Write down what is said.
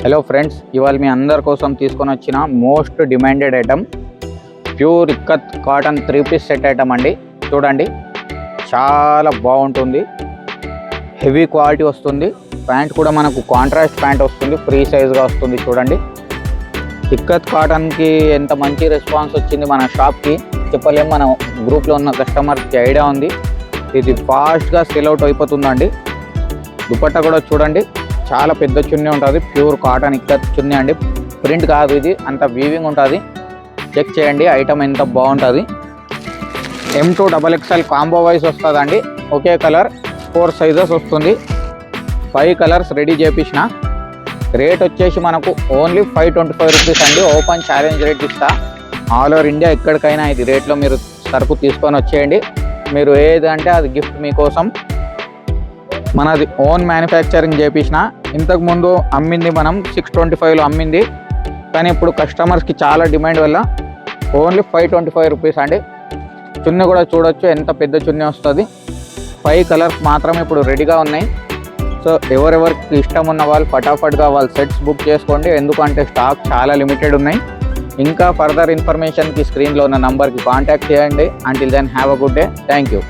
Hello friends, ఇవాళ మీ అందరి కోసం తీసుకొని వచ్చిన most demanded item pure ikat cotton 3-piece set item అండి. చూడండి, చాలా బాగుంటుంది, హెవీ క్వాలిటీ వస్తుంది. ప్యాంట్ కూడా మనకు కాంట్రాస్ట్ ప్యాంట్ వస్తుంది, ఫ్రీ సైజ్గా వస్తుంది. చూడండి, ఇక్కత్ కాటన్కి ఎంత మంచి రెస్పాన్స్ వచ్చింది మన షాప్కి చెప్పలేము. మన గ్రూప్లో ఉన్న కస్టమర్కి ఐడియా ఉంది, ఇది ఫాస్ట్గా సెల్ అవుట్ అయిపోతుందండి. దుపట్టా కూడా చూడండి, చాలా పెద్ద చున్నీ ఉంటుంది, ప్యూర్ కాటన్ ఇక్కత్ చున్నీ అండి. ప్రింట్ కాదు, ఇది అంత వీవింగ్ ఉంటుంది. చెక్ చేయండి, ఐటమ్ ఎంత బాగుంటుంది. M2 XXL కాంబో వైజ్ వస్తుందండి. ఒకే కలర్ 4 సైజెస్ వస్తుంది. 5 కలర్స్ రెడీ చేయించిన. రేట్ వచ్చేసి మనకు ఓన్లీ 525 రూపీస్ అండి. ఓపెన్ ఛాలెంజ్ రేట్ ఇస్తా. ఆల్ ఓవర్ ఇండియా ఎక్కడికైనా ఇది రేట్లో మీరు సరుకు తీసుకొని వచ్చేయండి. మీరు ఏదంటే అది గిఫ్ట్ మీకోసం. మనది ఓన్ మ్యానుఫ్యాక్చరింగ్ చేయించిన. ఇంతకుముందు అమ్మింది మనం 625లో అమ్మింది, కానీ ఇప్పుడు కస్టమర్స్కి చాలా డిమాండ్ వల్ల ఓన్లీ 525 రూపీస్ అండి. చున్నీ కూడా చూడొచ్చు, ఎంత పెద్ద చున్నీ వస్తుంది. 5 కలర్స్ మాత్రమే ఇప్పుడు రెడీగా ఉన్నాయి. సో ఎవరెవరికి ఇష్టం ఉన్న వాళ్ళు ఫటాఫట్గా వాళ్ళ సెట్స్ బుక్ చేసుకోండి, ఎందుకంటే స్టాక్ చాలా లిమిటెడ్ ఉన్నాయి. ఇంకా ఫర్దర్ ఇన్ఫర్మేషన్కి స్క్రీన్లో ఉన్న నంబర్కి కాంటాక్ట్ చేయండి. Until then have a good day. Thank you.